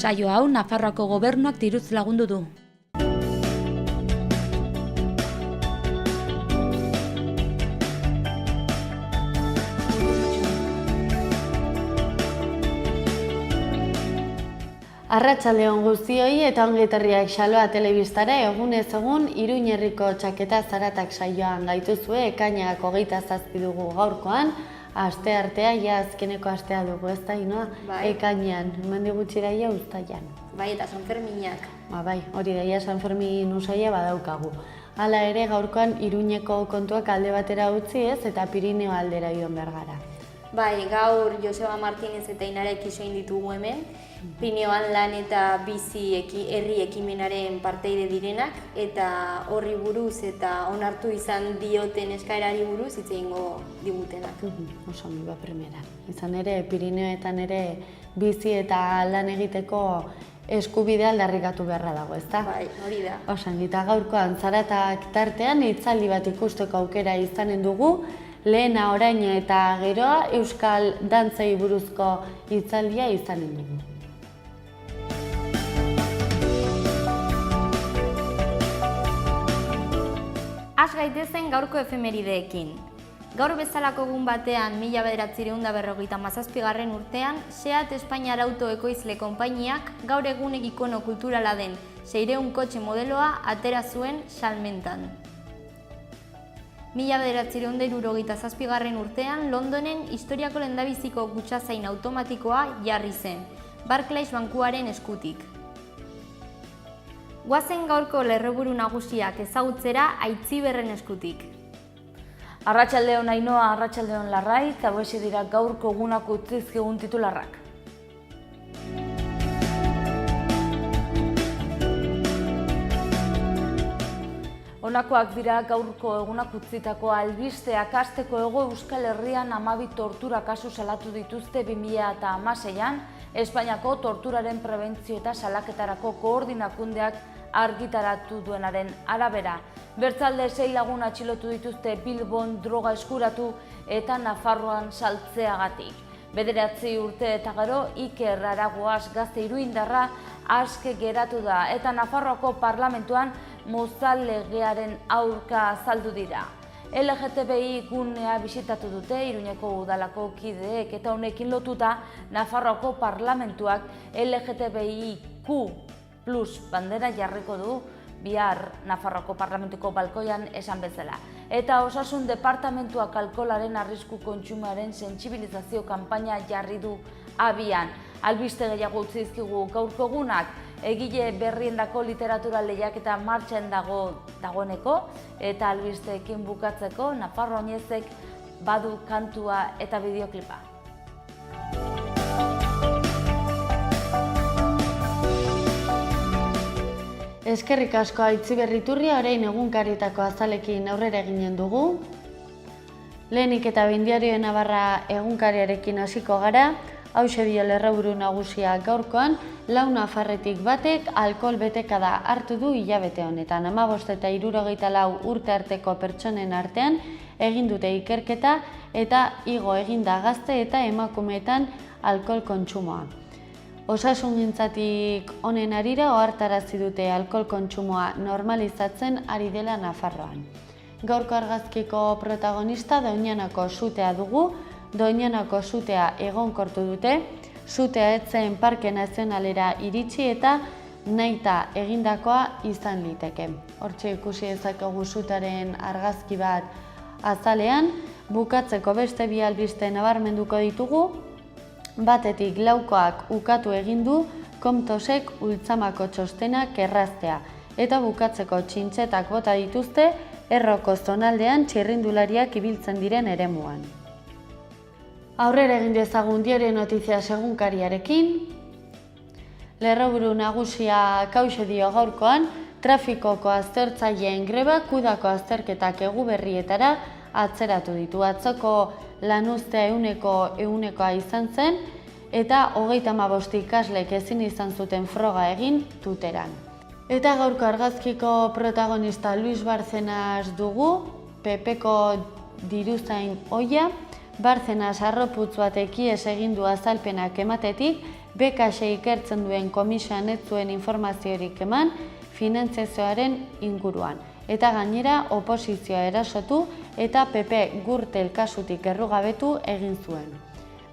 Saio hau Nafarroako gobernuak diruz lagundu du. Arratsaldeon guztioi eta ongi etorriak Xaloa telebistara egunez egun Iruin herriko txaketa zaratak saioan gaituzue ekainak 27 dugu gaurkoan. Asteartea, azkeneko astea dugu, ez da, Inoa? Bai. Ekainean, hemendik gutxira uztailan. Bai, eta San Ferminak. Bai, hori da, San Fermin usaia badaukagu. Hala ere, gaurkoan Iruñeko kontuak alde batera utzi ez, eta Pirineo aldera joan behar gara. Bai, gaur Joseba Martinez eta Inarek isoin ditugu hemen. Pirineoan lan eta bizi herri ekimenaren parteide direnak, eta horri buruz eta onartu izan dioten eskaerari buruz hitz egingo digutenak. Oso ondo ba primera. Izan ere, Pirineoetan ere bizi eta lan egiteko eskubidea aldarrikatu beharra dago, ezta? Bai, hori da. Osan, eta gaurkoan zaratak tartean hitzaldi bat ikusteko aukera izanen dugu, lehena, oraina eta geroa euskal dantzei buruzko hitzaldia izanen dugu. Has gaitezen gaurko efemerideekin. Gaur bezalako egun batean, 1957 urtean, Seat Espainiar Auto Ekoizle Konpainiak gaur egunek ikono kulturala den 600 kotxe modeloa atera zuen salmentan. 1967 urtean, Londonen historiako lehendabiziko kutxazain automatikoa jarri zen, Barclays bankuaren eskutik. Goazen gaurko lerroburu nagusiak ezagutzera Aitziberren eskutik. Arratsaldeon Ainoa, arratsaldeon Larrai, eta hauxe dira gaurko egunako utzizkigun titularrak. Honakoak dira gaurko egunak utzitako albisteak. Hasteko Hego Euskal Herrian 12 tortura kasu salatu dituzte 2016an, Espainiako torturaren prebentzio eta salaketarako koordinakundeak argitaratu duenaren arabera. Bertzalde 6 lagun atxilotu dituzte Bilbon droga eskuratu eta Nafarroan saltzeagatik. 9 urte eta gero Iker Aragoaz gazte iruindarra aske geratu da eta Nafarroako parlamentuan Mozal legearen aurka azaldu dira. LGTBI gunea bisitatu dute Iruñeko udalako kideek eta honekin lotuta Nafarroako parlamentuak LGTBIQ+ bandera jarriko du bihar Nafarroako parlamentuko balkoian esan bezala. Eta Osasun Departamentuak alkoholaren arrisku kontsumoaren sentsibilizazio kanpaina jarri du abian. Albiste gehiago utzi dizkigu gaurko egunak, egile berriendako literatura lehiaketa martxan dagoeneko eta albisteekin bukatzeko Nafarro Oinezek badu kantua eta bideoklipa. Eskerrik asko Aitziber Iturria, orain egunkaritako azalekin aurrera eginen dugu. Lehenik eta behin Diario de Navarra egunkariarekin hasiko gara. Hauxe dio lerroburu nagusia gaurkoan, 4 nafarretik batek alkohol betekada hartu du hilabete honetan. 15 eta 64 urte arteko pertsonen artean egin dute ikerketa eta igo eginda gazte eta emakumeetan alkohol kontsumoa. Osasungintzatik honen harira ohartarazi dute alkohol kontsumoa normalizatzen ari dela Nafarroan. Gaurko argazkiko protagonista Doñanako sutea dugu. Doñanako sutea egonkortu dute, sutea ez zen Parke Nazionalera iritsi eta nahita egindakoa izan liteke. Hortxe ikusi dezakegu sutearen argazki bat azalean, bukatzeko beste bi albiste nabarmenduko ditugu, batetik laukoak ukatu egin du Comtosek Ultzamako txostenak erraztea, eta bukatzeko txintxetak bota dituzte Erroko zonaldean txirrindulariak ibiltzen diren eremuan. Aurrera egin dezagun Diario Noticias egunkariarekin. Lerroburu nagusia hauxe dio gaurkoan, trafikoko aztertzaileen greba udako azterketak Eguberrietara atzeratu ditu. Atzoko lanuztea ehunekoa izan zen eta 35 ikaslek ezin izan zuten froga egin tuteran. Eta gaurko argazkiko protagonista Luis Bárcenas dugu, PPko diruzain ohia. Bárcenas harroputz batek ihes egin du azalpenak ematetik BKS ikertzen duen komisioan ez zuen informaziorik eman finantziazioaren inguruan. Eta gainera oposizioa erasotu eta PP Gürtel kasutik errugabetu egin zuen.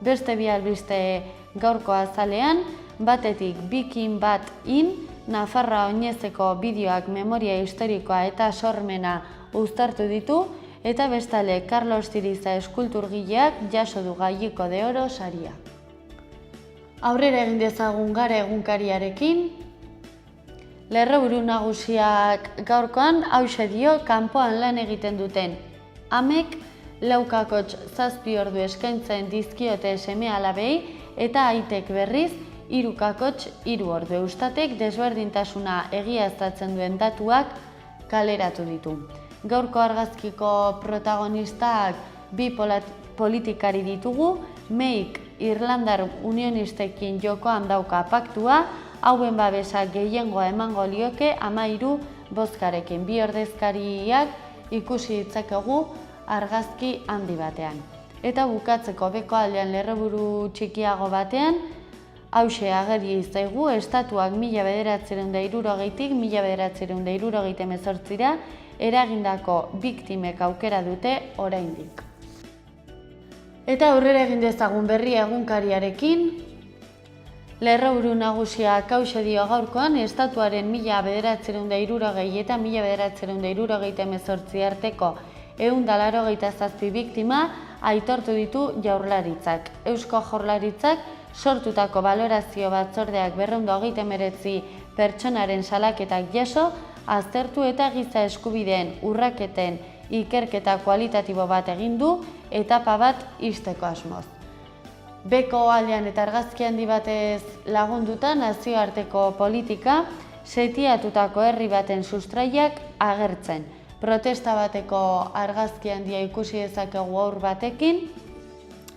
Beste bi albiste gaurko azalean, batetik Bikin bat in, Nafarroa oinezeko bideoak memoria historikoa eta sormena uztartu ditu, eta bestale Carlos Tiriza eskulturgileak jaso du Gallego de Oro saria. Aurrera egin dezagun gara egunkariarekin. Lerroburu nagusiak gaurkoan hauxe dio kanpoan lan egiten duten amek 4,7 ordu eskaintzen dizkiote seme-alabei eta aitek berriz 3,3 ordu. Eustatek desberdintasuna egiaztatzen duen datuak kaleratu ditu. Gaurko argazkiko protagonistak bi politikari ditugu, Meik Irlandar unionistekin jokoan dauka paktua, hauen babesa gehiengoa emango lioke 13 bozkarekin. Bi ordezkariak ikusi ditzakegu argazki handi batean. Eta bukatzeko beko aldean lerroburu txikiago batean, hauxe ageri zaigu estatuak 1960tik 1978 eragindako biktimek aukera dute oraindik. Eta aurrera egin dezagun berria egunkariarekin. Lerroburu nagusiak hauxe dio gaurkoan estatuaren 1960 eta 1978 arteko 187 biktima aitortu ditu Jaurlaritzak. Eusko Jaurlaritzak sortutako balorazio batzordeak 229 pertsonaren salaketak jaso, aztertu eta giza eskubideen urraketen ikerketa kualitatibo bat egin du, etapa bat ixteko asmoz. Beko aldean eta argazki handi batez lagunduta nazioarteko politika, setiatutako herri baten sustraiak agertzen. Protesta bateko argazki handia ikusi dezakegu aur batekin,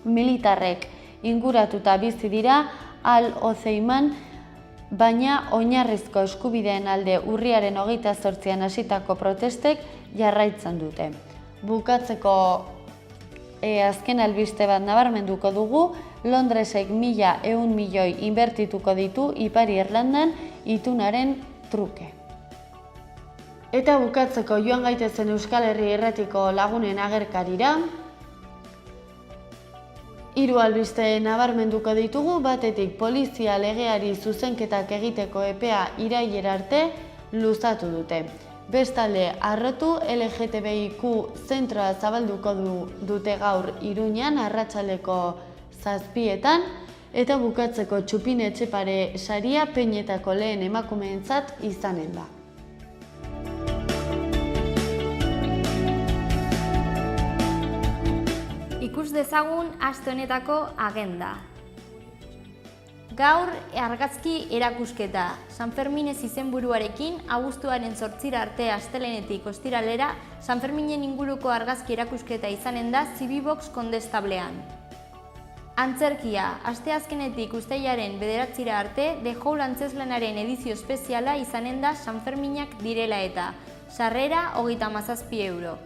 militarrek inguratuta bizi dira Al-Ozeiman, baina oinarrizko eskubideen alde urriaren 28an hasitako protestek jarraitzen dute. Bukatzeko azken albiste bat nabarmenduko dugu, Londresek 1.100 milioi inbertituko ditu Ipar Irlandan itunaren truke. Eta bukatzeko joan gaitezen Euskal Herri Irratiko lagunen agerkarira. 3 albiste nabarmenduko ditugu, batetik polizia legeari zuzenketak egiteko epea irailera arte luzatu dute. Bestalde, harrotu LGTBIQ zentroa zabalduko dute gaur Iruñan arratsaldeko 7:00 eta bukatzeko Txupin Etxepare saria peinetako lehen emakumeentzat izanen da. Ikus dezagun aste honetako agenda. Gaur argazki erakusketa. San Ferminez izenburuarekin abuztuaren 8 arte astelehenetik ostiralera San Ferminen inguruko argazki erakusketa izanen da Zibibox Kondestablean. Antzerkia. Asteazkenetik uztailaren 9 arte The Howl antzezlanaren edizio espeziala izanen da San Ferminak direla eta. Sarrera 37 euro.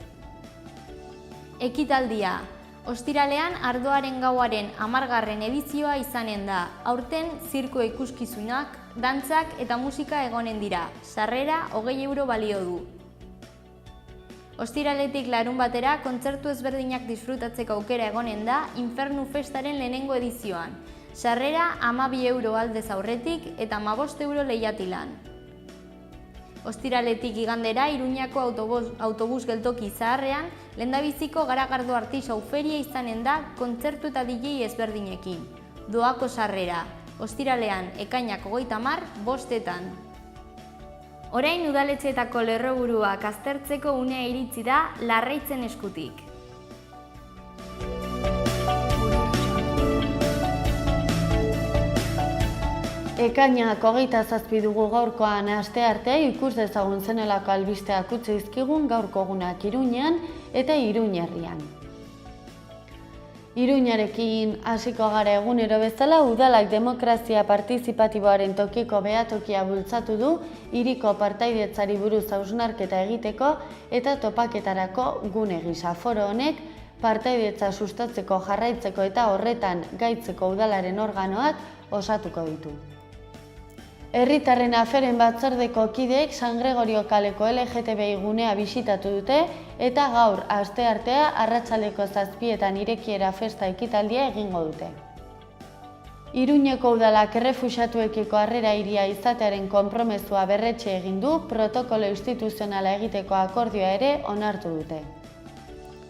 Ekitaldia. Ostiralean Ardoaren Gauaren 10. edizioa izanen da. Aurten zirko ikuskizunak, dantzak eta musika egonen dira. Sarrera 20 euro balio du. Ostiraletik larunbatera kontzertu ezberdinak disfrutatzeko aukera egonen da Infernu Festaren lehenengo edizioan. Sarrera 12 euro aldez aurretik eta 15 euro lehiatilan. Ostiraletik igandera Iruñako autobus geltoki zaharrean lehendabiziko Garagardo Artisau feria izanen da kontzertu eta DJ ezberdinekin. Doako sarrera. Ostiralean ekainak 30, 5:00. Orain udaletxeetako lerroburuak aztertzeko unea iritsi da Larraitzen eskutik. Ekainak 27 dugu gaurkoan astearte, ikus dezagun zenelako albisteak utzi dizkigun gaurko egunak Iruñean eta Iruñerrian. Iruñarekin hasiko gara egunero bezala, udalak demokrazia partizipatiboaren tokiko behatokia bultzatu du hiriko partaidetzari buruz hausnarketa egiteko eta topaketarako gune gisa. Foro honek partaidetza sustatzeko jarraitzeko eta horretan gaitzeko udalaren organoak osatuko ditu. Herritarren aferen batzordeko kideek San Gregorio kaleko LGTBI gunea bisitatu dute eta gaur asteartea arratsaldeko 7etan irekiera festa ekitaldia egingo dute. Iruñeko udalak errefuxiatuekiko harrera hiria izatearen konpromezua berretxe egin du, protokolo instituzionala egiteko akordioa ere onartu dute.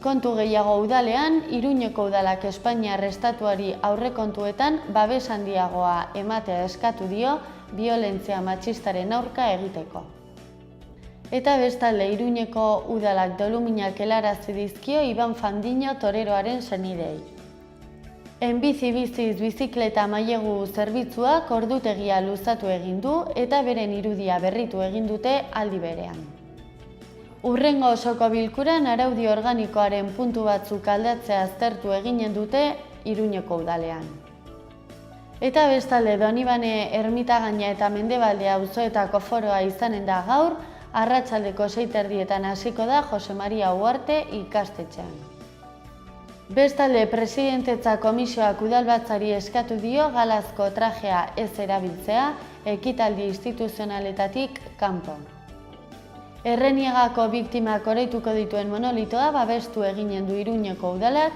Kontu gehiago udalean, Iruñeko udalak Espainiar estatuari aurrekontuetan babes handiagoa ematea eskatu dio biolentzia matxistaren aurka egiteko. Eta bestalde Iruñeko udalak doluminak helarazi dizkio Iban Fandiño toreroaren senidei. Enbizi-biziz bizikleta mailegu zerbitzuak ordutegia luzatu egin du eta beren irudia berritu egin dute aldi berean. Hurrengo osoko bilkuran araudi organikoaren puntu batzuk aldatzea aztertu eginen dute Iruñeko udalean. Eta bestalde Donibane Ermitagaina eta Mendebaldea auzoetako foroa izanen da gaur, arratsaldeko 6:30 hasiko da Jose Maria Uarte ikastetxean. Bestalde presidentetza komisioak udalbatzari eskatu dio galazko trajea ez erabiltzea ekitaldi instituzionaletatik kanpo. Erreniegako biktimak oraituko dituen monolitoa babestu eginen du Iruñeko udalak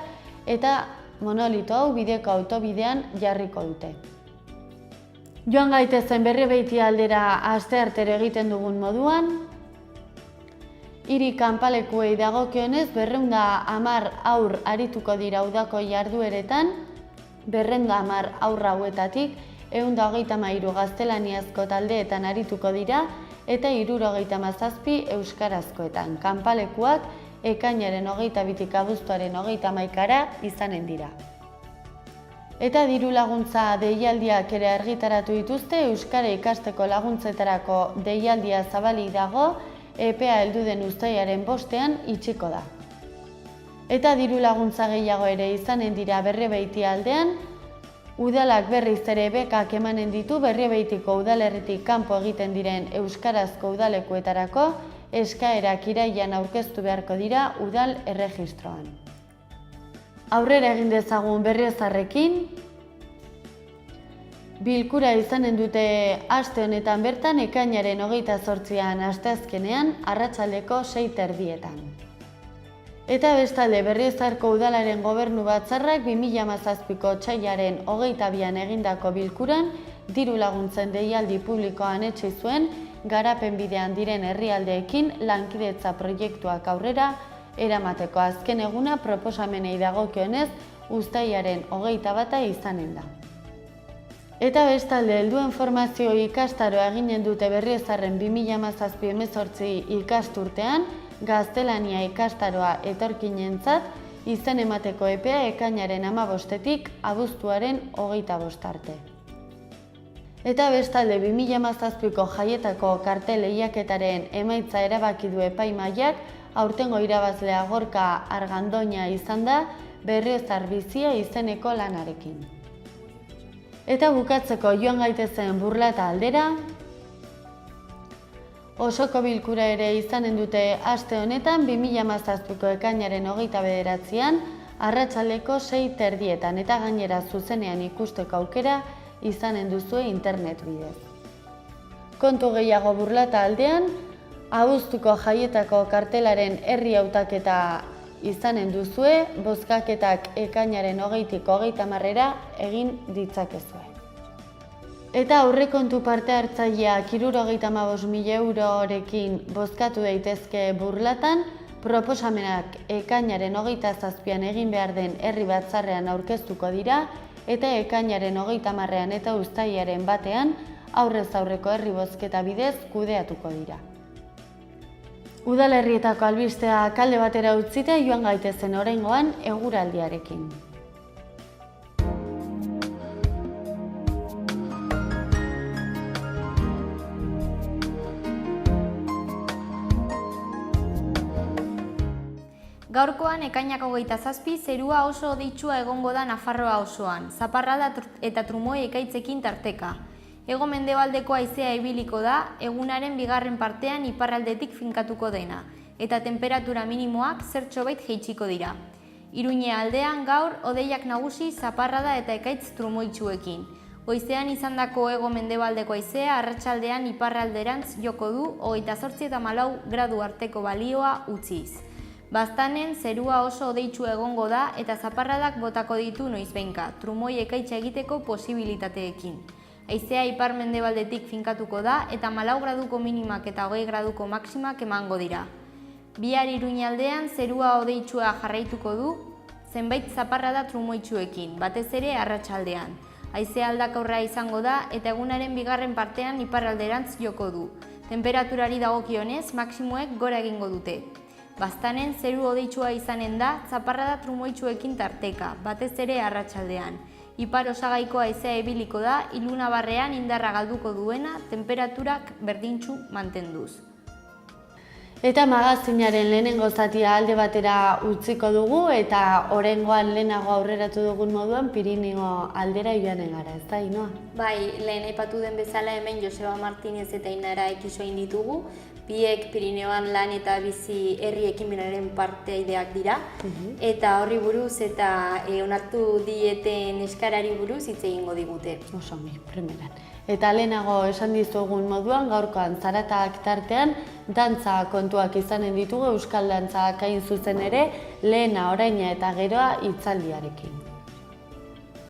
eta monolito hau bideko autobidean jarriko dute. Joan gaitezen Berriobeitia aldera asteartero egiten dugun moduan, hiri kanpalekuei dagokionez 210 haur arituko dira udako jardueretan, 210 haur hauetatik 133 gaztelaniazko taldeetan arituko dira eta 77 euskarazkoetan. Kanpalekuak ekainaren 22tik abuztuaren 31ra izanen dira. Eta diru laguntza deialdiak ere argitaratu dituzte, euskara ikasteko laguntzetarako deialdia zabalik dago, epea heldu den uztailaren 5ean itxiko da. Eta diru laguntza gehiago ere izanen dira Berriobeitia aldean, udalak berriz ere bekak emanen ditu Berriobeitiko udalerritik kanpo egiten diren euskarazko udalekuetarako, eskaerak irailean aurkeztu beharko dira udal erregistroan. Aurrera egin dezagun Berriozarrekin, bilkura izanen dute aste honetan bertan ekainaren 28an asteazkenean arratsaldeko 6:30. Eta bestalde Berriozarko udalaren gobernu batzarrak 2017ko otsailaren 22an egindako bilkuran diru laguntzen deialdi publikoan etsi zuen garapen bidean diren herrialdeekin lankidetza proiektuak aurrera eramateko azken eguna proposamenei dagokionez uztailaren 21 izanen da. Eta bestalde helduen formazio ikastaroa eginen dute Berriozarren 2017-18 ikasturtean, gaztelania ikastaroa etorkinentzat izen emateko epea ekainaren 15etik abuztuaren 25 arte. Eta bestalde 2017ko jaietako kartel lehiaketaren emaitza erabaki du epaimahaiak aurtengo irabazlea Gorka Argandoña izan da Berriozar bizia izeneko lanarekin. Eta bukatzeko joan gaitezen Burlata aldera, osoko bilkura ere izanen dute aste honetan 2017ko ekainaren 29an arratsaldeko 6:30 eta gainera zuzenean ikusteko aukera izanen duzue internet bidez. Kontu gehiago Burlata aldean, abuztuko jaietako kartelaren herri hautaketa izanen duzue, bozkaketak ekainaren 20tik 30ra egin ditzakezue. Eta aurrekontu parte hartzaileak 75.000 eurorekin bozkatu daitezke Burlatan, proposamenak ekainaren 27an egin behar den herri batzarrean aurkeztuko dira, eta ekainaren 30an eta uztailaren 1ean aurrez aurreko herri bozketa bidez kudeatuko dira. Udalerrietako albistea alde batera utzita joan gaitezen oraingoan eguraldiarekin. Gaurkoan ekainak 27 zerua oso hodeitsua egongo da Nafarroa osoan, zaparrada eta trumoi ekaitzekin tarteka. Hego-mendebaldeko haizea ibiliko da, egunaren bigarren partean iparraldetik finkatuko dena, eta temperatura minimoak zertxobait jaitsiko dira. Iruñe aldean gaur hodeiak nagusi zaparrada eta ekaitz trumoitsuekin. Goizean izandako hego-mendebaldeko haizea arratsaldean iparralderantz joko du 28 eta 14 gradu arteko balioa utziz. Baztanen zerua oso hodeitsu egongo da eta zaparradak botako ditu noizbehinka, trumoi ekaitza egiteko posibilitateekin. Haizea ipar-mendebaldetik finkatuko da eta 14 graduko minimak eta 20 graduko maximak emango dira. Bihar Iruñaldean zerua hodeitsua jarraituko du, zenbait zaparrada trumoitsuekin, batez ere arratsaldean. Haizea aldakorra izango da eta egunaren bigarren partean iparralderantz joko du. Temperaturari dagokionez, maksimoek gora egingo dute. Baztanen zeru hodeitsua izanen da, zaparrada trumoitsuekin tarteka, batez ere arratsaldean. Ipar osagaiko haizea ibiliko da, ilunabarrean indarra galduko duena, temperaturak berdintsu mantenduz. Eta magazinaren lehenengo zatia alde batera utziko dugu eta oraingoan lehenago aurreratu dugun moduan Pirineo aldera joanen gara, ez da, Ainhoa? Bai, lehen aipatu den bezala hemen Joseba Martinez eta Ainara Ekiso egin ditugu. Biek Pirineoan lan eta bizi herri ekimenaren parteideak dira. Eta horri buruz eta onartu dieten eskarari buruz hitz egingo digute. Oso ongi, primeran. Eta lehenago esan dizugun moduan, gaurkoan zaratak tartean, dantza kontuak izanen ditugu, euskal dantzak hain zuzen ere, lehena, oraina eta geroa hitzaldiarekin.